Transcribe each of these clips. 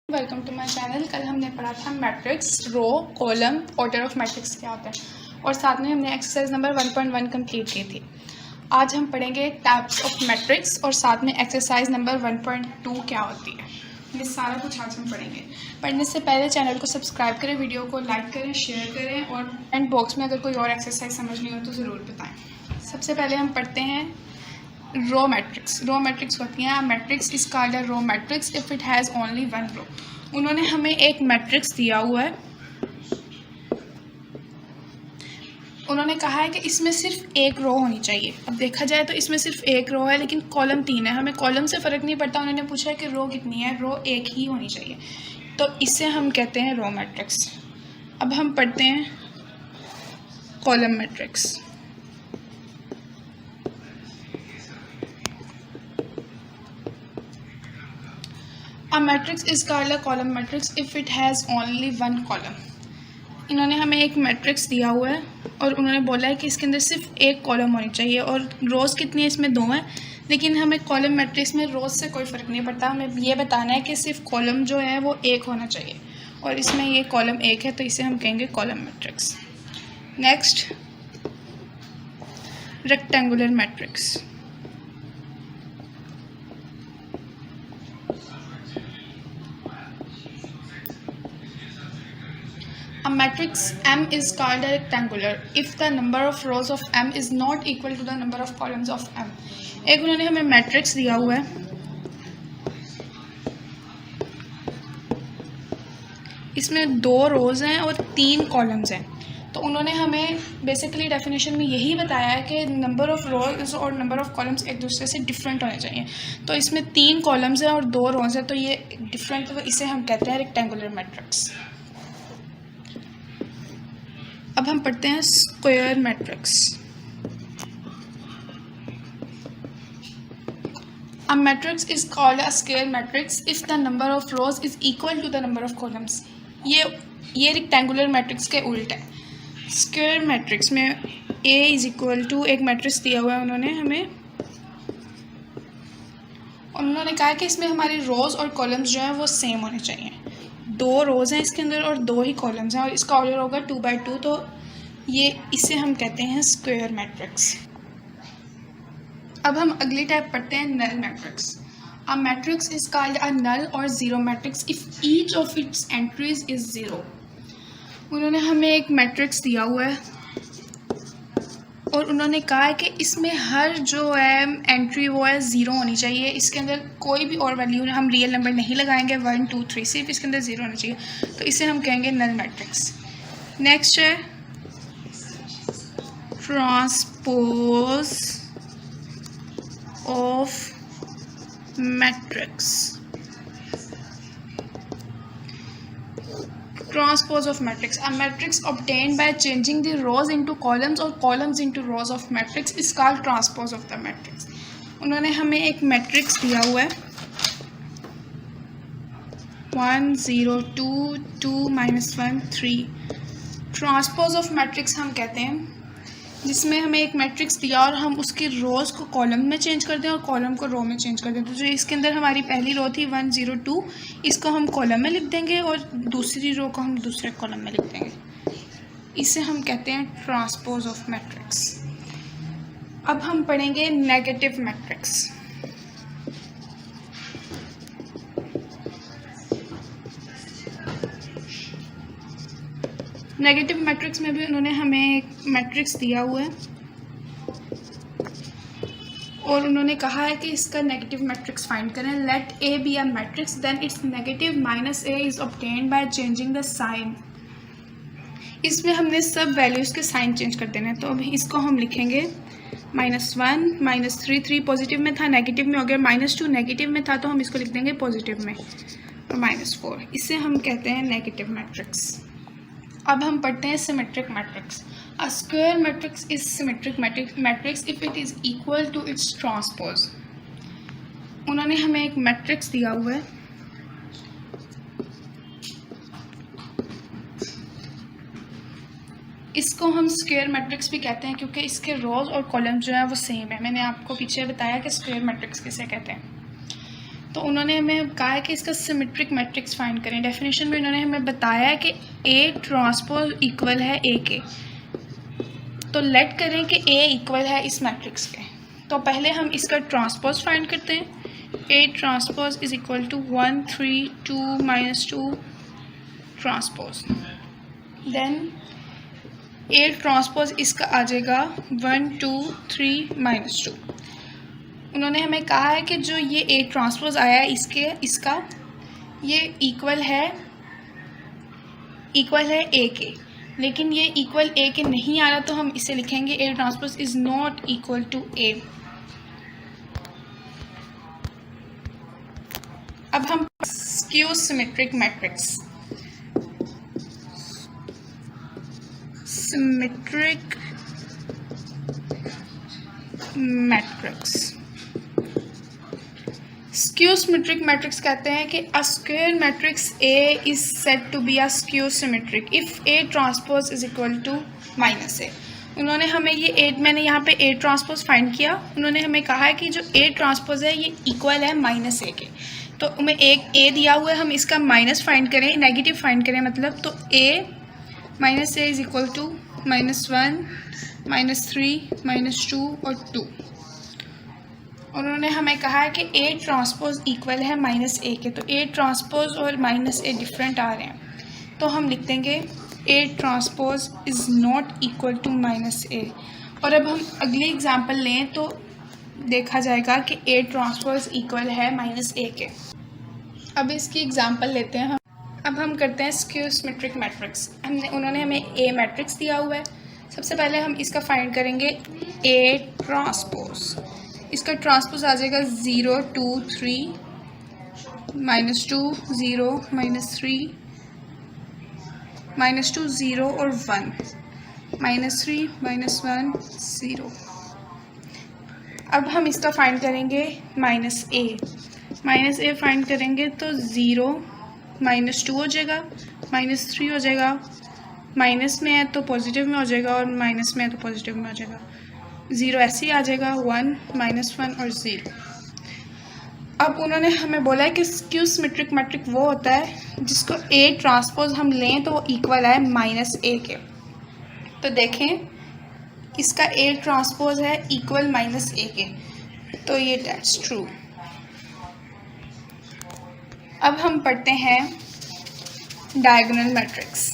Welcome to my channel. कल हमने पढ़ा था matrix, row, column, order of matrix क्या होता है और साथ में हमने एक्सरसाइज नंबर 1.1 कंप्लीट की थी। आज हम पढ़ेंगे टाइप्स ऑफ मैट्रिक्स और साथ में एक्सरसाइज नंबर 1.2 क्या होती है। ये सारा कुछ आज हम पढ़ेंगे। पढ़ने से पहले चैनल को सब्सक्राइब करें, वीडियो को लाइक करें, शेयर करें और कमेंट बॉक्स में अगर कोई और एक्सरसाइज समझ नहीं हो तो ज़रूर बताएँ। सबसे पहले हम पढ़ते हैं रो मैट्रिक्स। रो मैट्रिक्स होती हैं matrix is called a row matrix if it has only one row. उन्होंने हमें एक मैट्रिक्स दिया हुआ है, उन्होंने कहा है कि इसमें सिर्फ एक रो होनी चाहिए। अब देखा जाए तो इसमें सिर्फ एक रो है लेकिन कॉलम 3 है, हमें कॉलम से फ़र्क नहीं पड़ता। उन्होंने पूछा है कि रो कितनी है, रो एक ही होनी चाहिए, तो इससे हम कहते हैं रो मैट्रिक्स। अब हम पढ़ते हैं column matrix. A matrix is called a column matrix if it has only one column। इन्होंने हमें एक मैट्रिक्स दिया हुआ है और उन्होंने बोला है कि इसके अंदर सिर्फ एक कॉलम होनी चाहिए और रोज़ कितनी है, इसमें 2 हैं। लेकिन हमें कॉलम मैट्रिक्स में रोज़ से कोई फ़र्क नहीं पड़ता, हमें ये बताना है कि सिर्फ कॉलम जो है वो एक होना चाहिए और इसमें ये कॉलम एक है, तो इसे हम कहेंगे column matrix. Next, rectangular matrix. A matrix M is called a rectangular if the number of rows of M is not equal to the number of columns of M। एक उन्होंने हमें मैट्रिक्स दिया हुआ है, इसमें 2 रोज़ हैं और 3 कॉलम्स हैं। तो उन्होंने हमें बेसिकली डेफिनेशन में यही बताया है कि नंबर ऑफ़ रोज़ और नंबर ऑफ़ कॉलम्स एक दूसरे से डिफरेंट होने चाहिए। तो इसमें 3 कॉलम्स हैं और 2 रोज़ हैं, तो ये डिफरेंट, तो इसे हम कहते हैं रेक्टेंगुलर मैट्रिक्स। अब हम पढ़ते हैं square matrix. A matrix is called a square matrix if the number of rows is equal to the number of columns। ये रेक्टेंगुलर मैट्रिक्स के उल्ट है। स्क्वायर मैट्रिक्स में A इज इक्वल टू एक मैट्रिक्स दिया हुआ है उन्होंने हमें, और उन्होंने कहा कि इसमें हमारी रोज़ और कॉलम्स जो हैं वो सेम होने चाहिए। 2 रोज़ हैं इसके अंदर और 2 ही कॉलम्स हैं और इसका ऑर्डर होगा 2/2, तो ये इसे हम कहते हैं स्क्वायर मैट्रिक्स। अब हम अगली टाइप पढ़ते हैं null matrix. A matrix is called a null और zero matrix if each of its entries is zero. उन्होंने हमें एक मैट्रिक्स दिया हुआ है और उन्होंने कहा है कि इसमें हर जो है एंट्री वो है 0 होनी चाहिए। इसके अंदर कोई भी और वैल्यू, हम रियल नंबर नहीं लगाएंगे 1 2 3, सिर्फ इसके अंदर 0 होना चाहिए, तो इसे हम कहेंगे नल मैट्रिक्स। नेक्स्ट है transpose of matrix. Transpose of matrix, a matrix obtained by changing the rows into columns और columns into rows of matrix is called transpose of the matrix। उन्होंने हमें एक मैट्रिक्स दिया हुआ है 1 0 2 2 -1 3। ट्रांसपोज ऑफ मैट्रिक्स हम कहते हैं जिसमें हमें एक मैट्रिक्स दिया और हम उसकी रोज़ को कॉलम में चेंज कर दें और कॉलम को रो में चेंज कर दें। तो जो इसके अंदर हमारी पहली रो थी 1 0 2, इसको हम कॉलम में लिख देंगे और दूसरी रो को हम दूसरे कॉलम में लिख देंगे। इसे हम कहते हैं ट्रांसपोज ऑफ मैट्रिक्स। अब हम पढ़ेंगे नेगेटिव मैट्रिक्स। नेगेटिव मैट्रिक्स में भी उन्होंने हमें एक मैट्रिक्स दिया हुआ है और उन्होंने कहा है कि इसका नेगेटिव मैट्रिक्स फाइंड करें। Let A be a matrix then its negative minus A is obtained by changing the sign. इसमें हमने सब वैल्यूज़ के साइन चेंज कर देने हैं, तो अभी इसको हम लिखेंगे -1 -3 3 पॉजिटिव में था, नेगेटिव में हो गया, -2 नेगेटिव में था, तो हम इसको लिख देंगे पॉजिटिव में, और -4। इसे हम कहते हैं नेगेटिव मैट्रिक्स। अब हम पढ़ते हैं symmetric matrix. A square matrix is symmetric matrix if it is equal to its transpose. उन्होंने हमें एक मैट्रिक्स दिया हुआ है, इसको हम स्क्वायर मैट्रिक्स भी कहते हैं क्योंकि इसके रोज़ और कॉलम जो है वो सेम है। मैंने आपको पीछे बताया कि स्क्वायर मैट्रिक्स किसे कहते हैं। तो उन्होंने हमें कहा है कि इसका सिमेट्रिक मैट्रिक्स फाइंड करें। डेफिनेशन में उन्होंने हमें बताया है कि ए ट्रांसपोज इक्वल है ए के। तो लेट करें कि ए इक्वल है इस मैट्रिक्स के। तो पहले हम इसका ट्रांसपोज फाइंड करते हैं। A transpose is equal to 1 3 2 -2 transpose. Then A transpose इसका आ जाएगा 1 2 3 -2। उन्होंने हमें कहा है कि जो ये ए ट्रांसपोज आया है इसका ये इक्वल है ए के, लेकिन ये इक्वल ए के नहीं आ रहा, तो हम इसे लिखेंगे A transpose is not equal to A. अब हम skew symmetric matrix skew symmetric matrix कहते हैं कि a square matrix A is said to be a skew symmetric if A transpose is equal to -a। उन्होंने हमें मैंने यहाँ पे ए ट्रांसपोज फाइंड किया। उन्होंने हमें कहा है कि जो ए ट्रांसपोज है ये इक्वल है -a के। तो हमें एक ए दिया हुआ है, हम इसका माइनस फाइंड करें, नेगेटिव फाइंड करें मतलब, तो a -a is equal to -1 -3 -2 और 2। उन्होंने हमें कहा है कि ए ट्रांसपोज इक्वल है -a के। तो ए ट्रांसपोज और -a डिफरेंट आ रहे हैं, तो हम लिख देंगे A transpose is not equal to -a। और अब हम अगली एग्जांपल लें तो देखा जाएगा कि ए ट्रांसपोज इक्वल है -a के। अब इसकी एग्जांपल लेते हैं हम। अब हम करते हैं स्क्यू सिमेट्रिक मैट्रिक्स। उन्होंने हमें ए मैट्रिक्स दिया हुआ है। सबसे पहले हम इसका फाइंड करेंगे ए ट्रांसपोज। इसका ट्रांसपोज आ जाएगा 0 2 3 -2 0 -3 -2 0 और 1 -3 -1 0। अब हम इसका फाइंड करेंगे -a फाइंड करेंगे तो 0 -2 हो जाएगा, -3 हो जाएगा, माइनस में है तो पॉजिटिव में हो जाएगा और माइनस में है तो पॉजिटिव में हो जाएगा, 0 ऐसे ही आ जाएगा, 1 -1 और 0। अब उन्होंने हमें बोला है कि स्क्यू सिमेट्रिक मैट्रिक वो होता है जिसको ए ट्रांसपोज हम लें तो वो इक्वल है -a के। तो देखें इसका ए ट्रांसपोज है इक्वल -a के, तो ये दैट्स ट्रू। अब हम पढ़ते हैं डायगोनल मैट्रिक्स।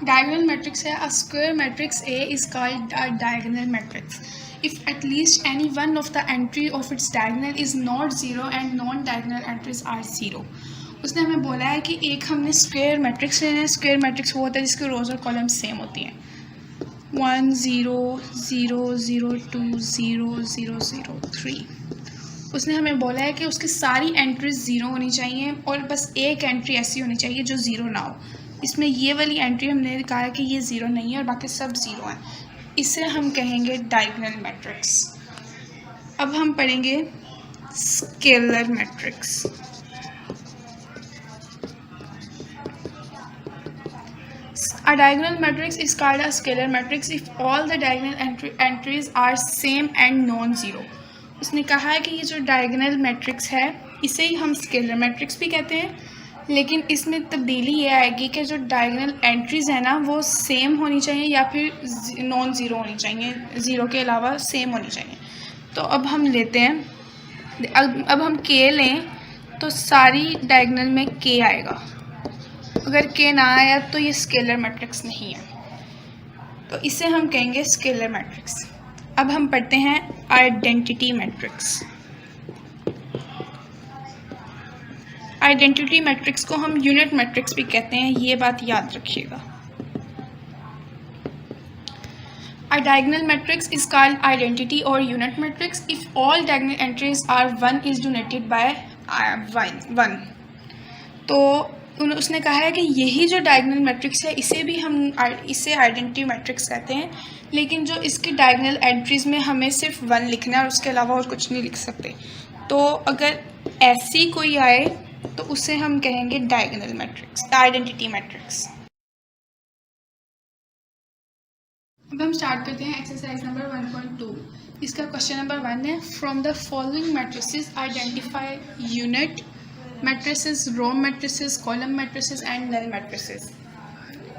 Diagonal matrix है a square matrix A is called a diagonal matrix if at least any one of the entry of its diagonal is not 0 and non-diagonal entries are 0। उसने हमें बोला है कि एक हमने स्क्वायर मैट्रिक्स लेना है। स्क्वायर मैट्रिक्स वो होता है जिसके रोज और कॉलम सेम होती हैं, 1 0 0 0 2 0 0 0 3। उसने हमें बोला है कि उसकी सारी एंट्रीज 0 होनी चाहिए और बस एक एंट्री ऐसी होनी चाहिए जो 0 ना हो। इसमें ये वाली एंट्री हमने कहा है कि ये 0 नहीं है और बाकी सब 0 हैं। इसे हम कहेंगे डायगोनल मैट्रिक्स। अब हम पढ़ेंगे scalar matrix. A diagonal matrix is called a scalar matrix if all the diagonal entries are same and non-zero। उसने कहा है कि ये जो डायगोनल मैट्रिक्स है इसे ही हम स्केलर मैट्रिक्स भी कहते हैं, लेकिन इसमें तब्दीली ये आएगी कि जो डायगोनल एंट्रीज़ है ना वो सेम होनी चाहिए या फिर नॉन ज़ीरो होनी चाहिए, ज़ीरो के अलावा सेम होनी चाहिए। तो अब हम लेते हैं, अब हम के लें तो सारी डायगोनल में के आएगा। अगर के ना आया तो ये स्केलर मैट्रिक्स नहीं है, तो इसे हम कहेंगे स्केलर मैट्रिक्स। अब हम पढ़ते हैं आइडेंटिटी मैट्रिक्स। आइडेंटिटी मैट्रिक्स को हम यूनिट मैट्रिक्स भी कहते हैं, ये बात याद रखिएगा। A diagonal matrix is called identity or unit matrix if all diagonal entries are 1 is denoted by 1। तो उसने कहा है कि यही जो डायगोनल मैट्रिक्स है इसे आइडेंटिटी मैट्रिक्स कहते हैं, लेकिन जो इसकी डायगोनल एंट्रीज़ में हमें सिर्फ 1 लिखना है और उसके अलावा और कुछ नहीं लिख सकते। तो अगर ऐसी कोई आए तो उसे हम कहेंगे डायगोनल मैट्रिक्स, आइडेंटिटी मैट्रिक्स। अब हम स्टार्ट करते हैं एक्सरसाइज नंबर 1.2। इसका क्वेश्चन नंबर 1 है, from the following matrices identify unit matrices, row matrices, column matrices and null matrices.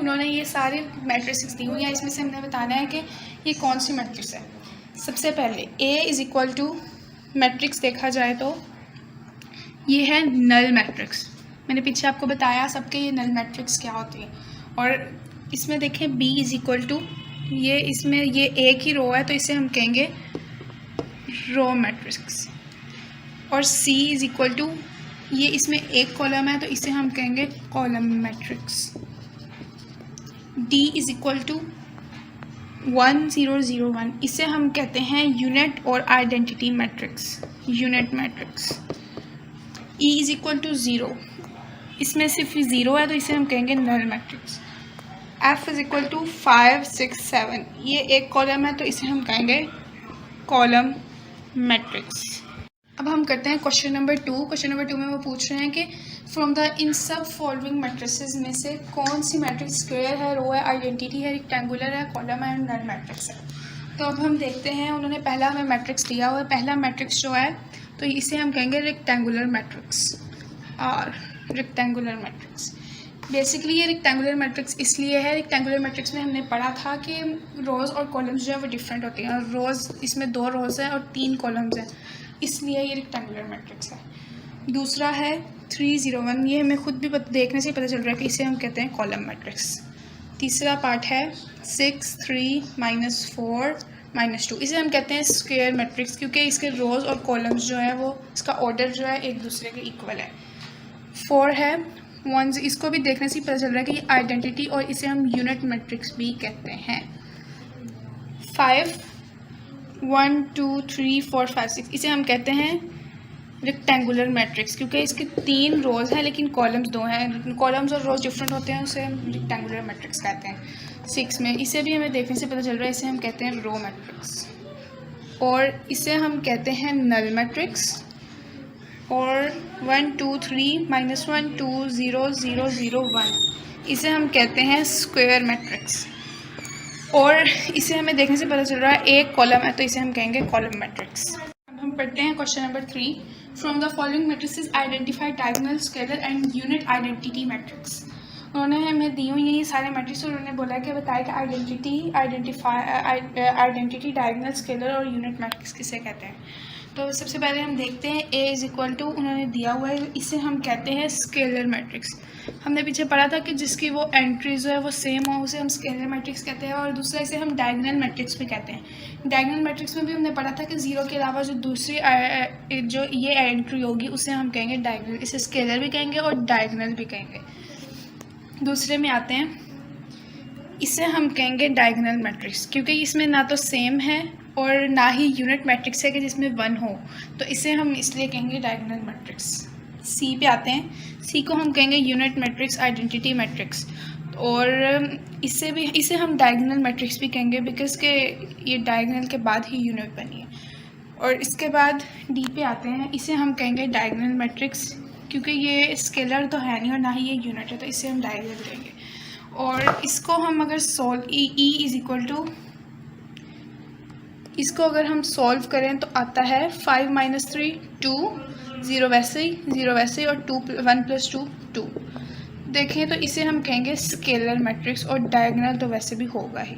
उन्होंने ये सारे मैट्रिसेस दी हुई हैं, इसमें से हमने बताना है कि ये कौन सी मैट्रिक्स है। सबसे पहले A is equal to matrix देखा जाए तो ये है नल मैट्रिक्स। मैंने पीछे आपको बताया सबके ये नल मैट्रिक्स क्या होती है। और इसमें देखें B इज़ इक्वल टू ये, इसमें ये एक ही रो है तो इसे हम कहेंगे रो मैट्रिक्स। और C इज़ इक्वल टू ये, इसमें एक कॉलम है तो इसे हम कहेंगे column matrix. D is equal to 1 0 0 1, इसे हम कहते हैं यूनिट और identity matrix, unit matrix. E is equal to 0, इसमें सिर्फ 0 है तो इसे हम कहेंगे null matrix. F is equal to 5 6 7, ये एक कॉलम है तो इसे हम कहेंगे कॉलम मैट्रिक्स। अब हम करते हैं क्वेश्चन नंबर 2। क्वेश्चन नंबर 2 में वो पूछ रहे हैं कि फ्रॉम द इन सब फॉलोइंग मैट्रिसेस में से कौन सी मैट्रिक्स स्क्वायर है, रो है, आइडेंटिटी है, रेक्टेंगुलर है, कॉलम है और नल मैट्रिक्स है। तो अब हम देखते हैं, उन्होंने पहला हमें मैट्रिक्स दिया हुआ है। पहला मैट्रिक्स जो है तो इसे हम कहेंगे रेक्टेंगुलर मैट्रिक्स और रेक्टेंगुलर मैट्रिक्स। बेसिकली ये रेक्टेंगुलर मैट्रिक्स इसलिए है, रेक्टेंगुलर मैट्रिक्स में हमने पढ़ा था कि रोज़ और कॉलम्स जो है वो डिफरेंट होती हैं। रोज़ इसमें 2 रोज़ हैं और 3 कॉलम्स हैं, इसलिए ये रेक्टेंगुलर मैट्रिक्स है। दूसरा है 3 0 1, ये हमें खुद भी देखने से पता चल रहा है कि इसे हम कहते हैं कॉलम मैट्रिक्स। तीसरा पार्ट है 6 3 -4 -2, इसे हम कहते हैं स्क्वायर मैट्रिक्स, क्योंकि इसके रोज़ और कॉलम्स जो है वो, इसका ऑर्डर जो है एक दूसरे के इक्वल है। 4 है 1, इसको भी देखने से पता चल रहा है कि ये आइडेंटिटी और इसे हम यूनिट मैट्रिक्स भी कहते हैं। 5 1 2 3 4 5 6, इसे हम कहते हैं रेक्टेंगुलर मैट्रिक्स, क्योंकि इसके 3 रोज़ हैं लेकिन कॉलम्स 2 हैं। कॉलम्स और रोज़ डिफरेंट होते हैं, उसे हम रेक्टेंगुलर मैट्रिक्स कहते हैं। 6 में इसे भी हमें देखने से पता चल रहा है, इसे हम कहते हैं रो मैट्रिक्स। और इसे हम कहते हैं नल मैट्रिक्स। और 1 2 3 -1 2 0 0 0 1, इसे हम कहते हैं स्क्वायर मैट्रिक्स। और इसे हमें देखने से पता चल रहा है एक कॉलम है तो इसे हम कहेंगे कॉलम मैट्रिक्स। अब हम पढ़ते हैं question number 3। From the following matrices identify diagonal, scalar and unit identity matrix. उन्होंने हमें दी हुई हैं ये सारे मैट्रिक्स और उन्होंने बोला कि बताया कि आइडेंटिटी, डायगोनल, स्केलर और यूनिट मैट्रिक्स किसे कहते हैं। तो सबसे पहले हम देखते हैं A इज़ इक्वल टू, उन्होंने दिया हुआ है, इसे हम कहते हैं स्केलर मैट्रिक्स। हमने पीछे पढ़ा था कि जिसकी वो एंट्री जो है वो सेम हो उसे हम स्केलर मैट्रिक्स कहते हैं। और दूसरा इसे हम डायगोनल मैट्रिक्स भी कहते हैं। डायगोनल मैट्रिक्स में भी हमने पढ़ा था कि 0 के अलावा जो दूसरी जो ये एंट्री होगी उसे हम कहेंगे डायगोनल, इसे स्केलर भी कहेंगे और डायगोनल भी कहेंगे। दूसरे में आते हैं, इसे हम कहेंगे डायगोनल मैट्रिक्स, क्योंकि इसमें ना तो सेम है और ना ही यूनिट मैट्रिक्स है कि जिसमें 1 हो, तो इसे हम इसलिए कहेंगे डायगोनल मैट्रिक्स। सी पे आते हैं, सी को हम कहेंगे यूनिट मैट्रिक्स, आइडेंटिटी मैट्रिक्स। और इसे हम डायगोनल मैट्रिक्स भी कहेंगे बिकॉज के ये डायगोनल के बाद ही यूनिट बनी है। और इसके बाद डी पे आते हैं, इसे हम कहेंगे डायगोनल मैट्रिक्स, क्योंकि ये स्केलर तो है नहीं और ना ही ये यूनिट है, तो इसे हम डायगोनल कहेंगे। और इसको हम अगर ई इज़ इक्वल टू, इसको अगर हम सॉल्व करें तो आता है 5 - 3 2, 0 वैसे ही और 1 + 2 2। देखें तो इसे हम कहेंगे स्केलर मैट्रिक्स और डायगोनल तो वैसे भी होगा ही।